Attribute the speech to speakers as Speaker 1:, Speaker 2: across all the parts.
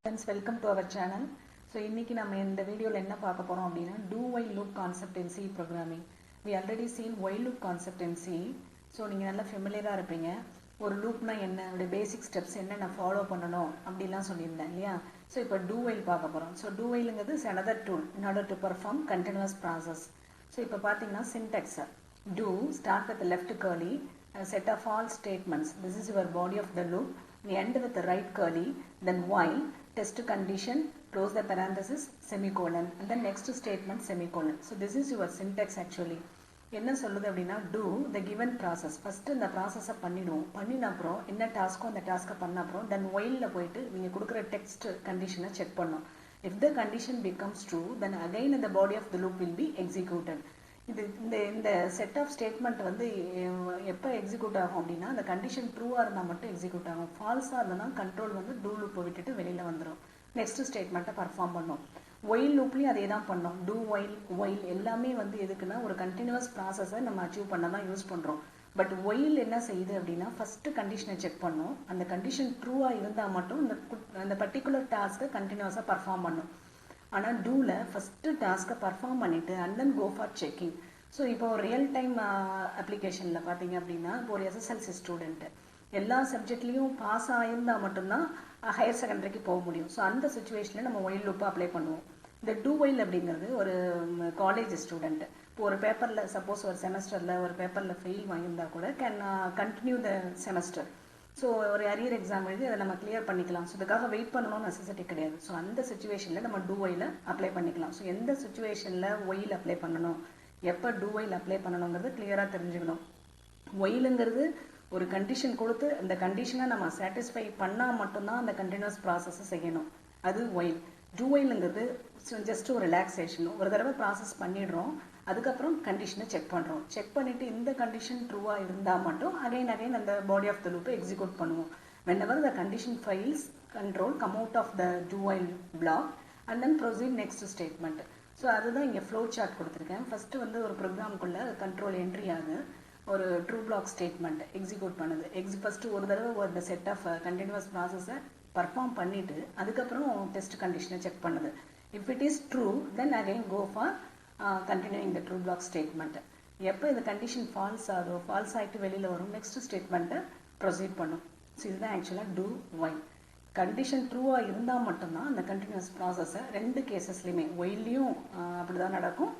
Speaker 1: Friends, welcome to our channel. So இன்னைக்கு நம்ம இந்த வீடியோல என்ன பார்க்க போறோம் அப்படினா do while loop concept in C programming. We already seen while loop concept in C. So நீங்க நல்லா ஃபெமிலியரா இருப்பீங்க. ஒரு லூப்னா என்ன, அதோட பேசிக் ஸ்டெப்ஸ் என்னென்ன ஃபாலோ பண்ணணும் அப்படிலாம் சொல்லியிருந்தேன் இல்லையா. ஸோ இப்போ do while பார்க்க போறோம். So do whileங்கிறது is another tool in order to perform continuous process. So இப்போ பார்த்தீங்கன்னா syntax do start with the left curly a set of all statements. This is your body of the loop. We end with the right curly, then while test condition, close the parenthesis, semicolon, and then next statement semicolon. So this is your syntax actually. என்ன சொல்லுது அப்படின்னா do the given process. First இந்த ப்ராசஸை பண்ணிடுவோம். பண்ணின அப்புறம் என்ன டாஸ்க்கோ அந்த டாஸ்க்கை பண்ண அப்புறம் தென் ஒயிலில் போயிட்டு நீங்கள் கொடுக்குற டெக்ஸ்ட் கண்டிஷனை செக் பண்ணோம். If the condition becomes true then again இந்த body of the loop will be executed. இது இந்த செட் ஆஃப் ஸ்டேட்மெண்ட் வந்து எப்போ எக்ஸிக்யூட் ஆகும் அப்படின்னா அந்த கண்டிஷன் ட்ரூவாக இருந்தால் மட்டும் எக்ஸிக்யூட் ஆகும். ஃபால்ஸாக இருந்ததுன்னா கண்ட்ரோல் வந்து டூ லூப்பை விட்டுட்டு வெளியில் வந்துடும். நெக்ஸ்ட் ஸ்டேட்மெண்ட்டை பர்ஃபார்ம் பண்ணும். ஒயில் லூப்லேயும் அதே தான் பண்ணோம். டூ ஒயில் எல்லாமே வந்து எதுக்குன்னா ஒரு கண்டினியூஸ் ப்ராசஸை நம்ம அச்சீவ் பண்ண தான் யூஸ் பண்ணுறோம். பட் ஒயில் என்ன செய்யுது அப்படின்னா ஃபஸ்ட்டு கண்டிஷனை செக் பண்ணோம். அந்த கண்டிஷன் ட்ரூவாக இருந்தால் மட்டும் அந்த பர்டிகுலர் டாஸ்க்கை கண்டினியூஸாக பர்ஃபார்ம் பண்ணும். ஆனால் டூவில் ஃபஸ்ட்டு டாஸ்க்கை பர்ஃபார்ம் பண்ணிவிட்டு and then go for checking. So இப்போ ஒரு ரியல் டைம் அப்ளிகேஷனில் பார்த்தீங்க அப்படின்னா இப்போ ஒரு எஸ்எஸ்எல்சி ஸ்டூடெண்ட்டு எல்லா சப்ஜெக்ட்லேயும் பாஸ் ஆகியிருந்தால் மட்டும்தான் ஹையர் செகண்டரிக்கு போக முடியும். ஸோ அந்த சுச்சுவேஷனில் நம்ம ஒயில் லூப்பை அப்ளை பண்ணுவோம். இந்த டூ ஒயில் அப்படிங்கிறது ஒரு காலேஜ் ஸ்டூடெண்ட்டு இப்போ ஒரு பேப்பரில் சப்போஸ் ஒரு செமஸ்டரில் ஒரு பேப்பரில் ஃபெயில் வாங்கியிருந்தால் கூட can continue the semester. So ஒரு அரியர் எக்ஸாம் எழுதி அதை நம்ம கிளியர் பண்ணிக்கலாம். ஸோ இதுக்காக வெயிட் பண்ணணும்னு நெசசிட்டி கிடையாது. ஸோ அந்த சுச்சுவேஷனில் நம்ம டூ ஒயில் அப்ளை பண்ணிக்கலாம். ஸோ எந்த சுச்சுவேஷனில் ஒயில் அப்ளை பண்ணணும், எப்போ டூ ஒயில் அப்ளை பண்ணணுங்கிறது கிளியராக தெரிஞ்சுக்கணும். ஒயிலுங்கிறது ஒரு கண்டிஷன் கொடுத்து அந்த கண்டிஷனை நம்ம சாட்டிஸ்ஃபை பண்ணால் மட்டும்தான் அந்த கண்டினியூஸ் ப்ராசஸை செய்யணும். அது ஒயில். டூ ஒயிலுங்கிறது ஜஸ்ட் ஒரு ரிலாக்ஸேஷன். ஒரு தடவை ப்ராசஸ் பண்ணிடுறோம், அதுக்கப்புறம் கண்டிஷனை செக் பண்ணுறோம். செக் பண்ணிவிட்டு இந்த கண்டிஷன் ட்ரூவாக இருந்தால் மட்டும் அகைன் அந்த பாடி ஆஃப் த லூப்பை எக்ஸிக்யூட் பண்ணுவோம். whenever the condition fails, control come out of the do while block and then proceed next statement. So அதுதான் இங்கே ஃப்ளோ சார்ட் கொடுத்துருக்கேன். ஃபஸ்ட்டு வந்து ஒரு ப்ரோக்ராமுக்குள்ளே கண்ட்ரோல் என்ட்ரி ஆகுது, ஒரு ட்ரூ பிளாக் ஸ்டேட்மெண்ட் எக்ஸிக்யூட் பண்ணுது. ஃபஸ்ட்டு ஒரு தடவை ஒரு செட் ஆஃப் கண்டினியூஸ் ப்ராசஸை பர்ஃபார்ம் பண்ணிவிட்டு அதுக்கப்புறம் டெஸ்ட் கண்டிஷனை செக் பண்ணுது. If it is true then again go for continuing the true block statement. எப்போ இந்த கண்டிஷன் ஃபால்ஸ் ஆகுதோ ஃபால்ஸ் ஆகிட்டு வெளியில் வரும் நெக்ஸ்ட் ஸ்டேட்மெண்ட்டை ப்ரொசீட் பண்ணும். ஸோ இதுதான் ஆக்சுவலாக டூ ஒயில். கண்டிஷன் ட்ரூவாக இருந்தால் மட்டும்தான் அந்த கண்டினியூஸ் ப்ராசஸை ரெண்டு கேசஸ்லையுமே ஒயிலையும் அப்படி தான் நடக்கும்,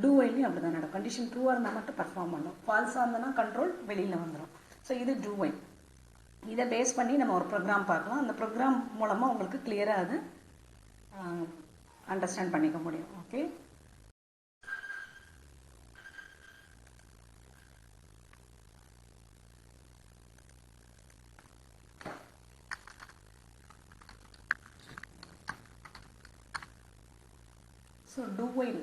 Speaker 1: டூ ஒயிலையும் அப்படி தான் நடக்கும். கண்டிஷன் ட்ரூவாக இருந்தால் மட்டும் பர்ஃபார்ம் பண்ணும், ஃபால்ஸாக இருந்ததுன்னா கண்ட்ரோல் வெளியில் வந்துடும். ஸோ இது டூ ஒயில். இதை பேஸ் பண்ணி நம்ம ஒரு ப்ரோக்ராம் பார்க்கலாம். அந்த ப்ரோக்ராம் மூலமாக உங்களுக்கு கிளியராக அது அண்டர்ஸ்டாண்ட் பண்ணிக்க முடியும். Okay, so do while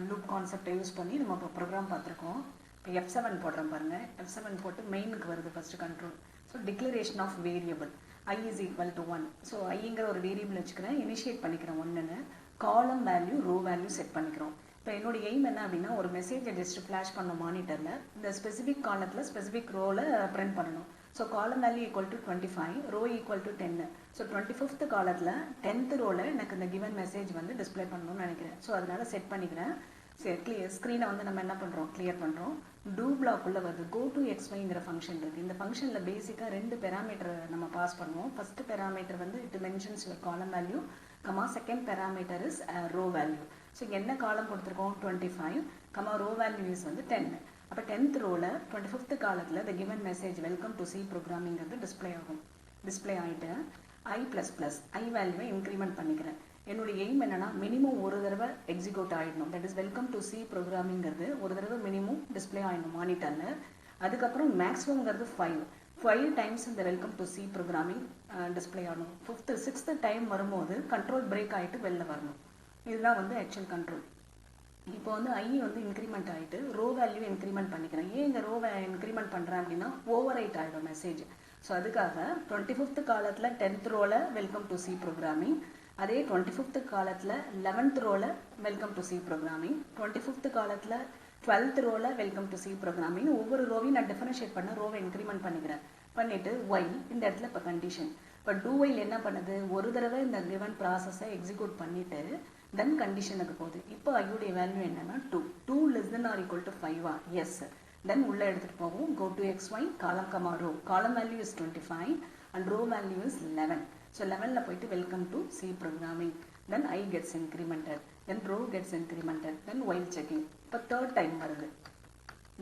Speaker 1: loop கான்செப்டை யூஸ் பண்ணி நம்ம இப்போ ப்ரோக்ராம் பார்த்துருக்கோம். இப்போ F7 போடுறோம் பாருங்கள். F7 போட்டு மெயினுக்கு வருது first control. So declaration of variable I is equal to 1. So ஐங்கிற ஒரு வேரியபிள் வச்சுக்கிறேன், இனிஷியேட் பண்ணிக்கிறேன் 1ன்னு. காலம் வேல்யூ ரோ வேல்யூ செட் பண்ணிக்கிறோம். இப்போ என்னோட எய்ம் என்ன அப்படின்னா ஒரு மெசேஜை ஜஸ்ட் ஃப்ளாஷ் பண்ண மானிட்டரில் இந்த ஸ்பெசிஃபிக் காலத்தில் ஸ்பெசிஃபிக் ரோவில் பிரிண்ட் பண்ணணும். So column value equal to 25, row equal to 10. So 25th காலத்தில் 10th ரோவில் எனக்கு இந்த கிவன் மெசேஜ் வந்து டிஸ்பிளே பண்ணணும்னு நினைக்கிறேன். ஸோ அதனால் செட் பண்ணிக்கிறேன். சரி, ஸ்க்ரீனை வந்து நம்ம என்ன பண்ணுறோம், கிளியர் பண்ணுறோம். டூ பிளாக் உள்ள வருது கோ டு எக்ஸ்ஒய்ங்கிற ஃபங்க்ஷன் இருக்குது. இந்த ஃபங்க்ஷனில் பேசிக்காக ரெண்டு பெராமீட்டர் நம்ம பாஸ் பண்ணுவோம். ஃபஸ்ட்டு பெராமீட்டர் வந்து it mentions your column value, comma second parameter is row value. So இங்கே என்ன காலம் கொடுத்துருக்கோம் 25, கமா ரோ வேல்யூ இஸ் வந்து 10. அப்போ 10th ரோவில் 25th காலத்தில் the given message welcome to C ப்ரோக்ராமிங்கிறது டிஸ்பிளே ஆகும். டிஸ்பிளே ஆகிட்டு ஐ வேல்யூவை இன்க்ரிமெண்ட் பண்ணிக்கிறேன். என்னுடைய எய்ம் என்னன்னா மினிமம் ஒரு தடவை எக்ஸிக்யூட் ஆகிடணும். That is welcome to C ப்ரோக்ராமிங்கிறது ஒரு தடவை மினிமம் டிஸ்பிளே ஆகிடணும் மானிட்டரில். அதுக்கப்புறம் மேக்ஸிமம்ங்கிறது 5 டைம்ஸ் இந்த welcome to C programming display ஆகணும். 5th 6th டைம் வரும்போது கண்ட்ரோல் பிரேக் ஆகிட்டு வெளில வரணும். இதுதான் வந்து ஆக்சுவல் கண்ட்ரோல். இப்போ வந்து ஐ வந்து இன்க்ரிமெண்ட் ஆகிட்டு ரோ வேல்யூ இன்க்ரிமெண்ட் பண்ணிக்கிறேன். ஏன் இந்த ரோவை இன்க்ரிமெண்ட் பண்ணுறேன் அப்படின்னா ஓவர் ரைட் ஆகிடும் மெசேஜ். ஸோ அதுக்காக 25th காலத்தில் 10th ரோவில் வெல்கம் டு சி ப்ரோக்ராமிங், அதே 25th காலத்தில் 11th ரோவில் welcome to C programming, 25th காலத்தில் 12th ரோவில் வெல்கம் டு சி ப்ரோக்ராமிங் ஒவ்வொரு ரோவையும் நான் டிஃபரன்ஷியேட் பண்ண ரோவை இன்க்ரிமெண்ட் பண்ணிக்கிறேன். பண்ணிவிட்டு ஒய் இந்த இடத்துல இப்போ கண்டிஷன் இப்போ do while என்ன பண்ணுது, ஒரு தடவை இந்த given ப்ராசஸை எக்ஸிக்யூட் பண்ணிட்டு தென் கண்டிஷனுக்கு போகுது. இப்போ ஐயுடைய வேல்யூ என்னன்னா 2 less than or equal to 5 yes. Then உள்ள எடுத்துட்டு போகும், go to xy column comma row, column value is 25 and row value is 11. So 11ல போயிட்டு welcome to C programming. Then I gets incremented, then row gets incremented, then while checking. இப்போ third time வருது,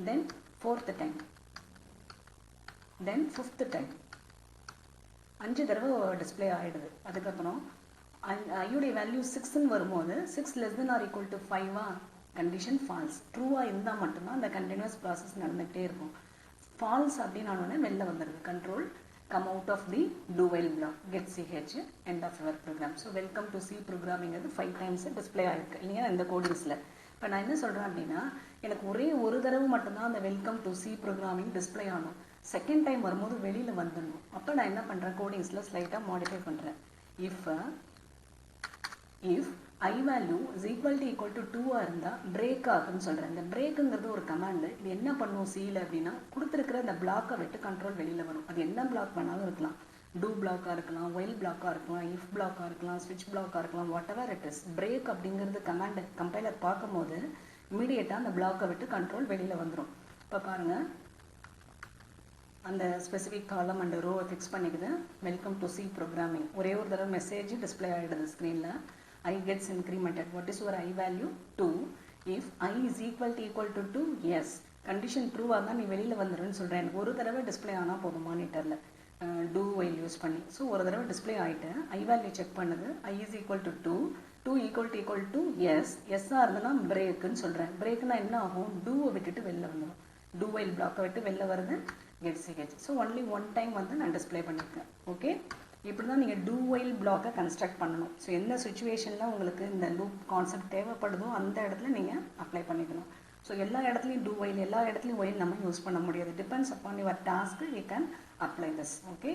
Speaker 1: then fourth time, then fifth time. 5 தடவை display ஆகிடுது. அதுக்கப்புறம் ஐயுடைய value 6ன்னு வரும்போது 6 less than or equal to 5 condition false. ட்ரூவாக இருந்தால் மட்டும்தான் அந்த கண்டினியூஸ் ப்ராசஸ் நடந்துகிட்டே இருக்கும். ஃபால்ஸ் அப்படின்னு வெளில வந்துடுது. Control come out of the do while block, get ch, end of your program. So welcome to C ப்ரோக்ராமிங்கிறது 5 times டிஸ்பிளே ஆகிருக்கு இல்லையா இந்த கோடிங்ஸில். இப்போ நான் என்ன சொல்கிறேன் அப்படின்னா, எனக்கு ஒரே ஒரு தடவை மட்டும்தான் அந்த welcome to C programming display ஆகணும். செகண்ட் டைம் வரும்போது வெளியில் வந்துடணும். அப்போ நான் என்ன பண்ணுறேன், கோடிங்ஸில் ஸ்லைட்டாக மாடிஃபை பண்ணுறேன். If I value is equal to 2 இருந்தால் பிரேக் ஆகுன்னு சொல்கிறேன். இந்த பிரேக்குங்கிறது ஒரு கமாண்டு. இது என்ன பண்ணும் சியில் அப்படின்னா, கொடுத்துருக்கிற அந்த பிளாக்கை விட்டு கண்ட்ரோல் வெளியில் வரும். அது என்ன பிளாக் வேணாலும் இருக்கலாம். டூ பிளாக்காக இருக்கலாம், ஒயில் பிளாக்காக இருக்கலாம், இஃப் பிளாக்காக இருக்கலாம், ஸ்விட்ச் பிளாக்காக இருக்கலாம், what ever it is. Break அப்படிங்கிறது கமாண்டு கம்பைலர் பார்க்கும்போது இமீடியட்டாக அந்த பிளாக்கை விட்டு கண்ட்ரோல் வெளியில் வந்துடும். இப்போ பாருங்கள், அந்த ஸ்பெசிஃபிக் காலம் அண்ட் ரோவை ஃபிக்ஸ் பண்ணிக்குது. Welcome to C programming. ஒரே ஒரு தடவை மெசேஜ் டிஸ்பிளே ஆகிடுது ஸ்க்ரீனில். I gets incremented. What is your I value? 2. If I is equal to 2, yes. Condition true ஆக நீ வெளியில் வந்துடுன்னு சொல்கிறேன். எனக்கு ஒரு தடவை டிஸ்பிளே ஆனால் போதும் மானிட்டரில் do while யூஸ் பண்ணி. ஸோ ஒரு தடவை டிஸ்பிளே ஆகிட்டு ஐ வேல்யூ செக் பண்ணுது. I is equal to 2 equal to yes. எஸ்ஸாக இருந்ததுன்னா பிரேக்குன்னு சொல்கிறேன். பிரேக்குன்னா என்ன ஆகும், டூவை விட்டுட்டு வெளில வந்துடும். do while பிளாக்கை விட்டு வெளில வருது, get ch. So only one time நான் டிஸ்பிளே பண்ணியிருக்கேன். ஓகே, இப்படி தான் நீங்கள் do while பிளாக்கை கன்ஸ்ட்ரக்ட் பண்ணணும். ஸோ எந்த சுச்சுவேஷனில் உங்களுக்கு இந்த லூப் கான்செப்ட் தேவைப்படுதோ அந்த இடத்துல நீங்கள் அப்ளை பண்ணிக்கணும். ஸோ எல்லா இடத்துலையும் do while, எல்லா இடத்துலையும் while நம்ம யூஸ் பண்ண முடியாது. Depends upon your task, you can apply this. Okay.